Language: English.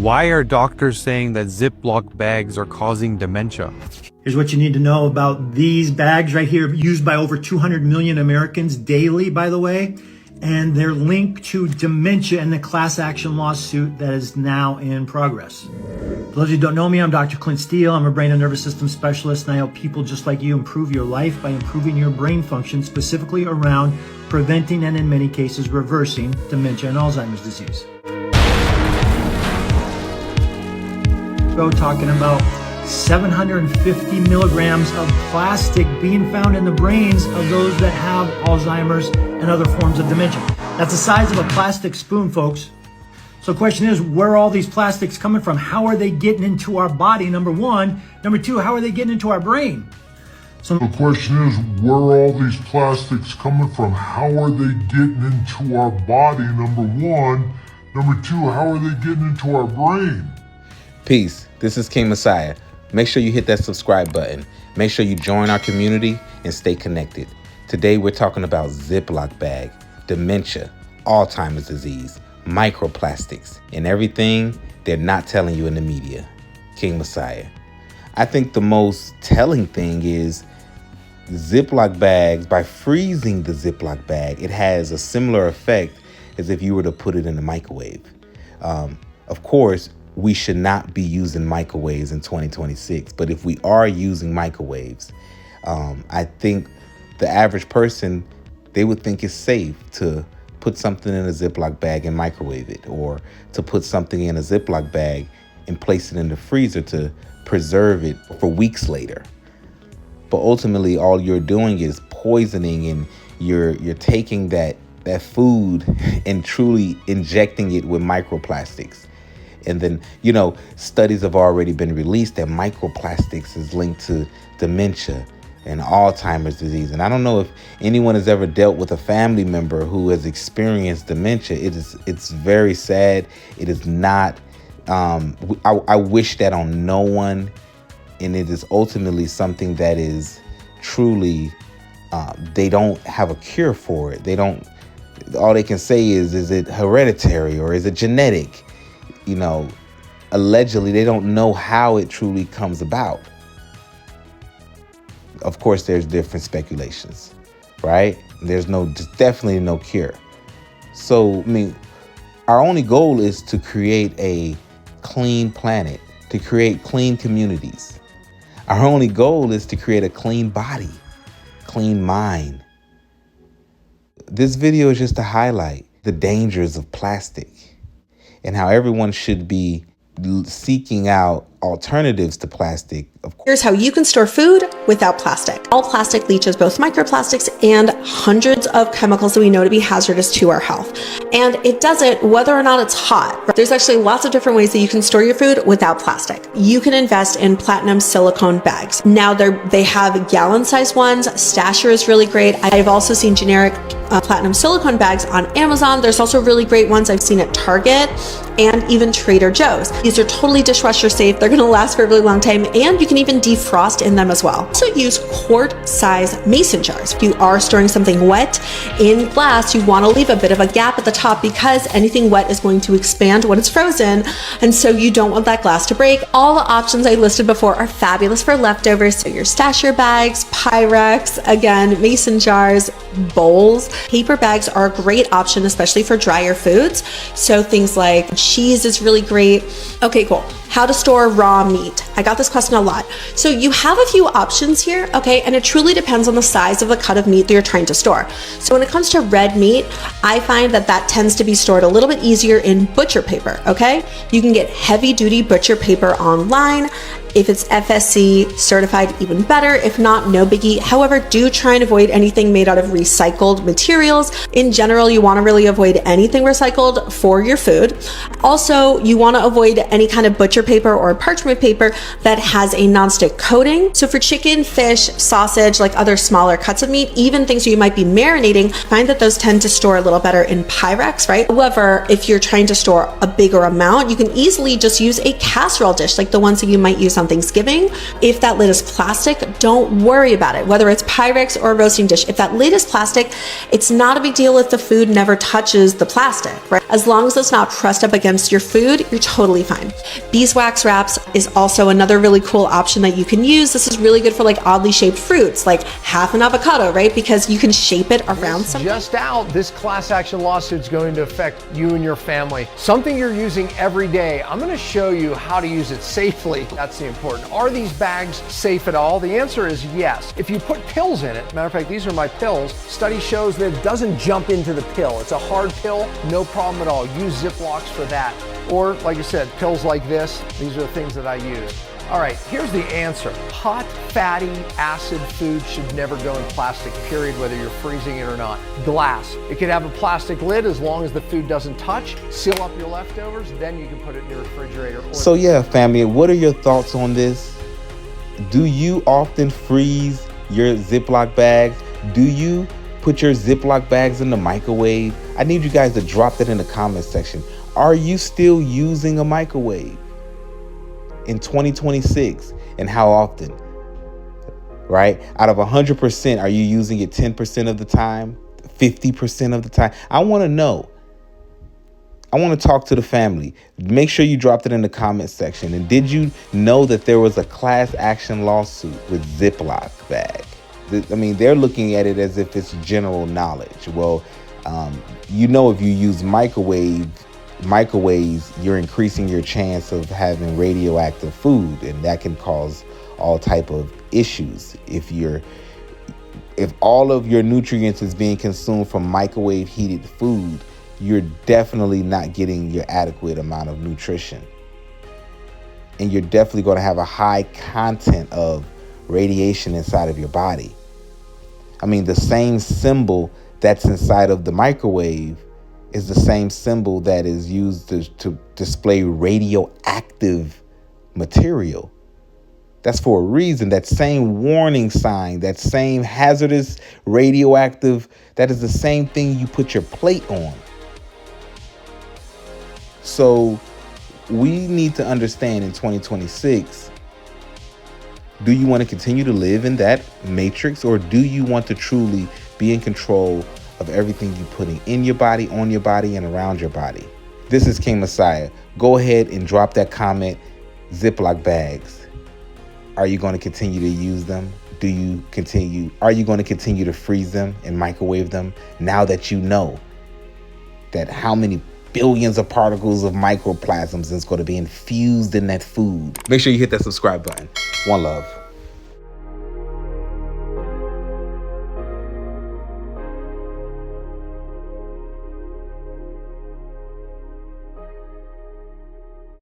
Why are doctors saying that Ziploc bags are causing dementia? Here's what you need to know about these bags right here, used by over 200 million Americans daily, by the way. And they're linked to dementia and the class action lawsuit that is now in progress. For those of you who don't know me, I'm Dr. Clint Steele. I'm a brain and nervous system specialist, and I help people just like you improve your life by improving your brain function, specifically around preventing and in many cases reversing dementia and Alzheimer's disease. Go talking about 750 milligrams of plastic being found in the brains of those that have Alzheimer's and other forms of dementia. That's the size of a plastic spoon, folks. So the question is, where are all these plastics coming from? How are they getting into our body, number one? Number two, how are they getting into our brain? So the question is, where are all these plastics coming from? How are they getting into our body, number one? Number two, how are they getting into our brain? Peace. This is King Messiah. Make sure you hit that subscribe button. Make sure you join our community and stay connected. Today we're talking about Ziploc bag, dementia, Alzheimer's disease, microplastics, and everything they're not telling you in the media. King Messiah. I think the most telling thing is Ziploc bags, by freezing the Ziploc bag, it has a similar effect as if you were to put it in the microwave. Of course, we should not be using microwaves in 2026. But if we are using microwaves, I think the average person, they would think it's safe to put something in a Ziploc bag and microwave it, or to put something in a Ziploc bag and place it in the freezer to preserve it for weeks later. But ultimately, all you're doing is poisoning, and you're taking that food and truly injecting it with microplastics. And then, studies have already been released that microplastics is linked to dementia and Alzheimer's disease. And I don't know if anyone has ever dealt with a family member who has experienced dementia. It's very sad. It is not, I wish that on no one. And it is ultimately something that is truly, they don't have a cure for it. All they can say is it hereditary or is it genetic? Allegedly, they don't know how it truly comes about. Of course, there's different speculations, right? There's definitely no cure. So, our only goal is to create a clean planet, to create clean communities. Our only goal is to create a clean body, clean mind. This video is just to highlight the dangers of plastic and how everyone should be seeking out alternatives to plastic. Here's how you can store food without plastic. All plastic leaches both microplastics and hundreds of chemicals that we know to be hazardous to our health. And it does it whether or not it's hot. There's actually lots of different ways that you can store your food without plastic. You can invest in platinum silicone bags. Now they have gallon-sized ones. Stasher is really great. I've also seen generic platinum silicone bags on Amazon. There's also really great ones I've seen at Target and even Trader Joe's. These are totally dishwasher safe. They're gonna last for a really long time, and you can even defrost in them as well. Also use quart-size mason jars. If you are storing something wet in glass, you wanna leave a bit of a gap at the top because anything wet is going to expand when it's frozen, and so you don't want that glass to break. All the options I listed before are fabulous for leftovers. So your stasher bags, Pyrex, again, mason jars, bowls. Paper bags are a great option, especially for drier foods. So things like cheese is really great. Okay, cool. How to store raw meat. I got this question a lot. So you have a few options here, okay? And it truly depends on the size of the cut of meat that you're trying to store. So when it comes to red meat, I find that tends to be stored a little bit easier in butcher paper, okay? You can get heavy duty butcher paper online. If it's FSC certified, even better. If not, no biggie. However, do try and avoid anything made out of recycled materials. In general, you want to really avoid anything recycled for your food. Also, you want to avoid any kind of butcher paper or parchment paper that has a nonstick coating. So for chicken, fish, sausage, like other smaller cuts of meat, even things you might be marinating, find that those tend to store a little better in Pyrex, right? However, if you're trying to store a bigger amount, you can easily just use a casserole dish, like the ones that you might use on Thanksgiving. If that lid is plastic, don't worry about it, whether it's Pyrex or a roasting dish. If that lid is plastic, it's not a big deal if the food never touches the plastic, right? As long as it's not pressed up against your food, you're totally fine. Beeswax wraps is also another really cool option that you can use. This is really good for like oddly shaped fruits, like half an avocado, right? Because you can shape it around something. Just out, this class action lawsuit is going to affect you and your family. Something you're using every day. I'm going to show you how to use it safely. That's the important. Are these bags safe at all? The answer is yes. If you put pills in it, matter of fact, these are my pills. Study shows that it doesn't jump into the pill. It's a hard pill, no problem at all. Use Ziplocs for that. Or, like I said, pills like this, these are the things that I use. All right, here's the answer. Hot, fatty, acid food should never go in plastic, period, whether you're freezing it or not. Glass. It could have a plastic lid as long as the food doesn't touch. Seal up your leftovers, then you can put it in your refrigerator. So yeah, family, what are your thoughts on this? Do you often freeze your Ziploc bags? Do you put your Ziploc bags in the microwave? I need you guys to drop that in the comment section. Are you still using a microwave in 2026, and how often? Right? Out of 100%, are you using it 10% of the time, 50% of the time? I want to know. I want to talk to the family. Make sure you dropped it in the comment section. And did you know that there was a class action lawsuit with Ziploc bag? I mean, they're looking at it as if it's general knowledge. Well, you know, if you use microwaves, you're increasing your chance of having radioactive food, and that can cause all type of issues. If all of your nutrients is being consumed from microwave heated food, you're definitely not getting your adequate amount of nutrition, and you're definitely going to have a high content of radiation inside of your body. I mean, the same symbol that's inside of the microwave is the same symbol that is used to display radioactive material. That's for a reason. That same warning sign, that same hazardous radioactive, that is the same thing you put your plate on. So we need to understand in 2026, do you want to continue to live in that matrix, or do you want to truly be in control of everything you're putting in your body, on your body, and around your body? This is King Messiah. Go ahead and drop that comment. Ziploc bags. Are you going to continue to use them? Are you going to continue to freeze them and microwave them now that you know that how many billions of particles of microplasms is going to be infused in that food? Make sure you hit that subscribe button. One love.